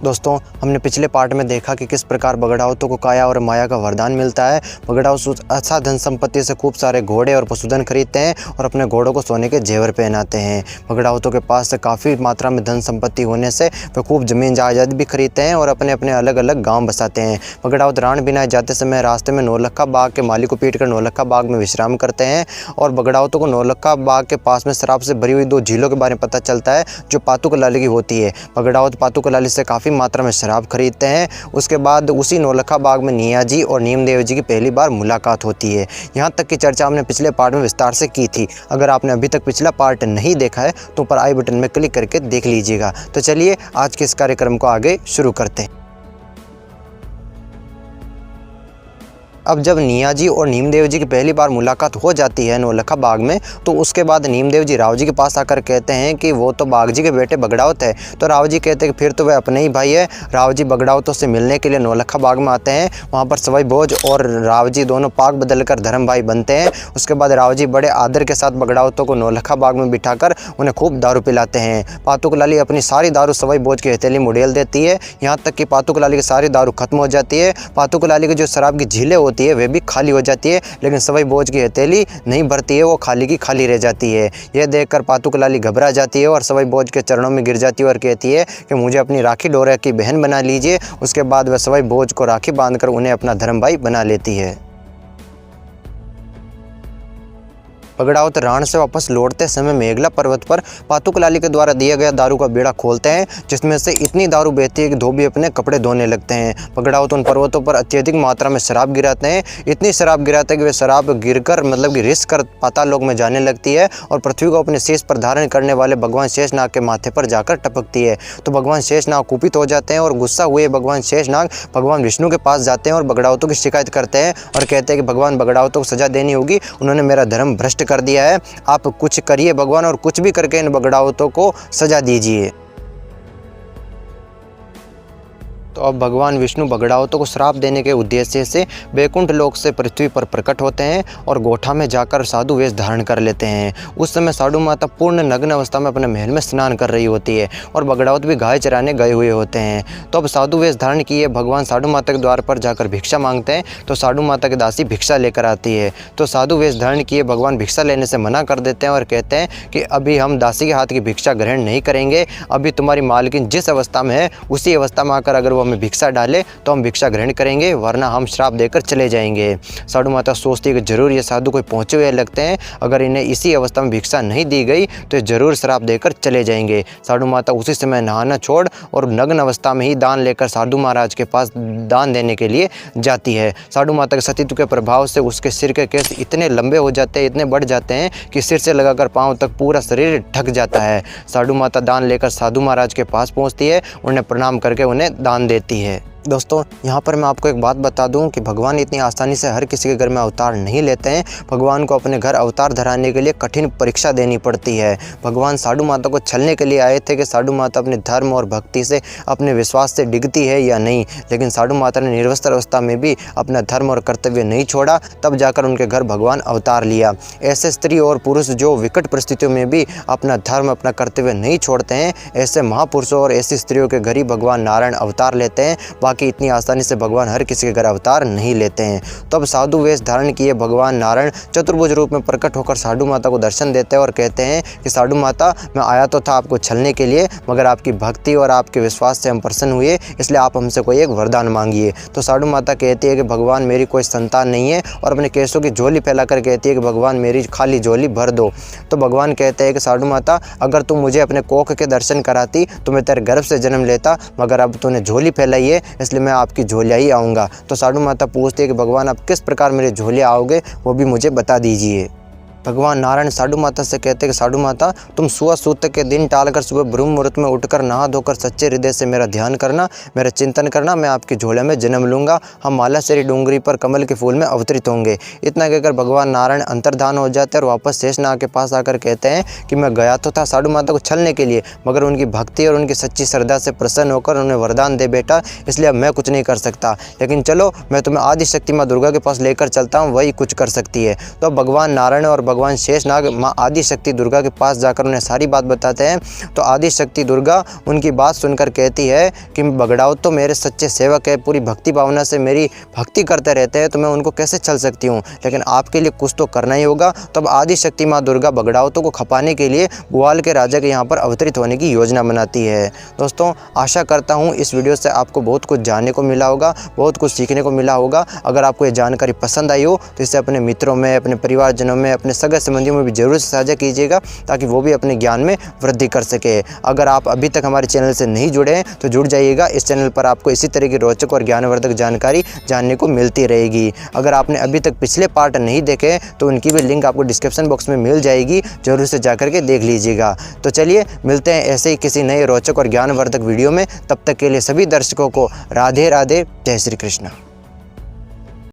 दोस्तों, हमने पिछले पार्ट में देखा कि किस प्रकार बगड़ाउतों को काया और माया का वरदान मिलता है। बगड़ाउत अच्छा धन संपत्ति से खूब सारे घोड़े और पशुधन खरीदते हैं और अपने घोड़ों को सोने के जेवर पहनाते हैं। बगड़ाउतों के पास से काफ़ी मात्रा में धन संपत्ति होने से वे खूब ज़मीन जायदाद भी खरीदते हैं और अपने अपने अलग अलग गाँव बसाते हैं। बगड़ाउत राण बिनाए जाते समय रास्ते में नौलखा बाग के माली को पीट कर नौलखा बाग में विश्राम करते हैं और बगड़ाउतों को नौलखा बाग के पास में शराब से भरी हुई 2 झीलों के बारे में पता चलता है जो पातुकलाली की होती है। बगड़ाउत पातुकलाली से काफ़ी मात्रा में शराब खरीदते हैं। उसके बाद उसी नौलखा बाग में नियाजी और नीमदेव जी की पहली बार मुलाकात होती है। यहाँ तक की चर्चा हमने पिछले पार्ट में विस्तार से की थी। अगर आपने अभी तक पिछला पार्ट नहीं देखा है तो ऊपर आई बटन में क्लिक करके देख लीजिएगा। तो चलिए आज के इस कार्यक्रम को आगे शुरू करते हैं। अब जब नियाजी और नीमदेव जी की पहली बार मुलाकात हो जाती है नौलखा बाग में, तो उसके बाद नीमदेव जी राव जी के पास आकर कहते हैं कि वो तो बाग जी के बेटे बगड़ाउत है। तो राव जी कहते हैं कि फिर तो वह अपने ही भाई है। राव जी बगड़ाउतों से मिलने के लिए नौलखा बाग में आते हैं। वहाँ पर सवाई भोज और राव जी दोनों पाक बदलकर धर्म भाई बनते हैं। उसके बाद राव जी बड़े आदर के साथ बगड़ाउतों को नौलखा बाग में बिठाकर उन्हें खूब दारू पिलाते हैं। पातुकलाली अपनी सारी दारू सवाई भोज की हथेली में उड़ेल देती है। यहाँ तक कि पातुकलाली की सारी दारू खत्म हो जाती है। पातुकलाली की जो शराब की झीलें होती है वे भी खाली हो जाती है, लेकिन सवाई भोज की हथेली नहीं भरती है, वो खाली की खाली रह जाती है। यह देखकर पातुकलाली घबरा जाती है और सवाई भोज के चरणों में गिर जाती है और कहती है कि मुझे अपनी राखी डोरा की बहन बना लीजिए। उसके बाद वह सवाई भोज को राखी बांधकर उन्हें अपना धर्म भाई बना लेती है। बगड़ाउत राण से वापस लौटते समय मेघला पर्वत पर पातुकलाली के द्वारा दिया गया दारू का बेड़ा खोलते हैं, जिसमें से इतनी दारू बहती है कि धोबी अपने कपड़े धोने लगते हैं। बगड़ाउत उन पर्वतों पर अत्यधिक मात्रा में शराब गिराते हैं। इतनी शराब गिराते हैं कि वे शराब गिरकर मतलब कि रिस कर पाताल लोक में जाने लगती है और पृथ्वी को अपने शीश पर धारण करने वाले भगवान शेषनाग के माथे पर जाकर टपकती है। तो भगवान शेषनाग कुपित हो जाते हैं और गुस्सा हुए भगवान शेषनाग भगवान विष्णु के पास जाते हैं और बगड़ाउतों की शिकायत करते हैं और कहते हैं कि भगवान बगड़ाउतों को सजा देनी होगी, उन्होंने मेरा धर्म भ्रष्ट कर दिया है। आप कुछ करिए भगवान और कुछ भी करके इन बगड़ाउतों को सजा दीजिए। तो अब भगवान विष्णु बगड़ाउतों को श्राप देने के उद्देश्य से बैकुंठ लोक से पृथ्वी पर प्रकट होते हैं और गोठा में जाकर साधु वेश धारण कर लेते हैं। उस समय साधु माता पूर्ण नग्न अवस्था में अपने महल में स्नान कर रही होती है और बगड़ाउत भी गाय चराने गए हुए होते हैं। तो अब साधु वेश धारण किए भगवान साधु माता के द्वार पर जाकर भिक्षा मांगते हैं। तो साधु माता की दासी भिक्षा लेकर आती है। तो साधु वेश धारण किए भगवान भिक्षा लेने से मना कर देते हैं और कहते हैं कि अभी हम दासी के हाथ की भिक्षा ग्रहण नहीं करेंगे। अभी तुम्हारी मालकिन जिस अवस्था में है उसी अवस्था में आकर अगर वो हमें भिक्षा डाले तो हम भिक्षा ग्रहण करेंगे, वरना हम श्राप देकर चले जाएंगे। साधु माता सोचती है कि जरूर ये साधु कोई पहुंचे हुए लगते हैं, अगर इन्हें इसी अवस्था में भिक्षा नहीं दी गई तो जरूर श्राप देकर चले जाएंगे। साधु माता उसी समय नहाना छोड़ और नग्न अवस्था में ही दान लेकर साधु महाराज के पास दान देने के लिए जाती है। साधु माता के सतीत्व के प्रभाव से उसके सिर के केस इतने लंबे हो जाते हैं, इतने बढ़ जाते हैं कि सिर से लगाकर पांव तक पूरा शरीर ढक जाता है। साधु माता दान लेकर साधु महाराज के पास पहुंचती है, उन्हें प्रणाम करके उन्हें दान देती है। दोस्तों, यहाँ पर मैं आपको एक बात बता दूं कि भगवान इतनी आसानी से हर किसी के घर में अवतार नहीं लेते हैं। भगवान को अपने घर अवतार धराने के लिए कठिन परीक्षा देनी पड़ती है। भगवान साधु माता को छलने के लिए आए थे कि साधु माता अपने धर्म और भक्ति से, अपने विश्वास से डिगती है या नहीं, लेकिन साधु माता ने निर्वस्त्र अवस्था में भी अपना धर्म और कर्तव्य नहीं छोड़ा, तब जाकर उनके घर भगवान अवतार लिया। ऐसे स्त्री और पुरुष जो विकट परिस्थितियों में भी अपना धर्म, अपना कर्तव्य नहीं छोड़ते हैं, ऐसे महापुरुषों और ऐसी स्त्रियों के घर ही भगवान नारायण अवतार लेते हैं। कि इतनी आसानी से भगवान हर किसी के घर अवतार नहीं लेते हैं। तो अब साधु वेश धारण किए भगवान नारायण चतुर्भुज रूप में प्रकट होकर साधु माता को दर्शन देते हैं और कहते हैं कि साधु माता, मैं आया तो था आपको छलने के लिए, मगर आपकी भक्ति और आपके विश्वास से हम प्रसन्न हुए, इसलिए आप हमसे कोई एक वरदान मांगिए। तो साधु माता कहती है कि भगवान मेरी कोई संतान नहीं है और अपने केसों की झोली फैलाकर कहती है कि भगवान मेरी खाली झोली भर दो। तो भगवान कहते हैं कि साधु माता, अगर तुम मुझे अपने कोख के दर्शन कराती तो मैं तेरे गर्भ से जन्म लेता, मगर अब तूने झोली फैलाई है इसलिए मैं आपकी झोलिया ही आऊँगा। तो साधु माता पूछती है कि भगवान आप किस प्रकार मेरे झोलिया आओगे, वो भी मुझे बता दीजिए। भगवान नारायण साधु माता से कहते हैं कि साधु माता, तुम सुबह सूतक के दिन टालकर सुबह ब्रह्म मुहूर्त में उठकर नहा धोकर सच्चे हृदय से मेरा ध्यान करना, मेरा चिंतन करना, मैं आपकी झोले में जन्म लूँगा। हम मालासेरी डूंगरी पर कमल के फूल में अवतरित होंगे। इतना कहकर भगवान नारायण अंतर्धान हो जाते हैं और वापस शेषनाग के पास आकर कहते हैं कि मैं गया तो था साधु माता को छलने के लिए, मगर उनकी भक्ति और उनकी सच्ची श्रद्धा से प्रसन्न होकर उन्हें वरदान दे बेटा, इसलिए अब मैं कुछ नहीं कर सकता, लेकिन चलो मैं तुम्हें आदि शक्ति माँ दुर्गा के पास लेकर चलता हूँ, वही कुछ कर सकती है। तो भगवान नारायण और भगवान शेषनाग माँ आदि शक्ति दुर्गा के पास जाकर उन्हें सारी बात बताते हैं। तो आदि शक्ति दुर्गा उनकी बात सुनकर कहती है कि बगड़ाओ तो मेरे सच्चे सेवक है, पूरी भक्ति भावना से मेरी भक्ति करते रहते हैं, तो मैं उनको कैसे छल सकती हूँ, लेकिन आपके लिए कुछ तो करना ही होगा। तब आदि शक्ति माँ दुर्गा बगड़ाओतों को खपाने के लिए भुआल के राजा के यहाँ पर अवतरित होने की योजना बनाती है। दोस्तों, आशा करता हूँ इस वीडियो से आपको बहुत कुछ जानने को मिला होगा, बहुत कुछ सीखने को मिला होगा। अगर आपको ये जानकारी पसंद आई हो तो इसे अपने मित्रों में, अपने परिवारजनों में, अपने सगे संबंधियों में भी जरूर साझा कीजिएगा, ताकि वो भी अपने ज्ञान में वृद्धि कर सके। अगर आप अभी तक हमारे चैनल से नहीं जुड़े हैं तो जुड़ जाइएगा। इस चैनल पर आपको इसी तरह की रोचक और ज्ञानवर्धक जानकारी जानने को मिलती रहेगी। अगर आपने अभी तक पिछले पार्ट नहीं देखे तो उनकी भी लिंक आपको डिस्क्रिप्शन बॉक्स में मिल जाएगी, जरूर से जाकर के देख लीजिएगा। तो चलिए मिलते हैं ऐसे ही किसी नए रोचक और ज्ञानवर्धक वीडियो में। तब तक के लिए सभी दर्शकों को राधे राधे, जय श्री कृष्ण।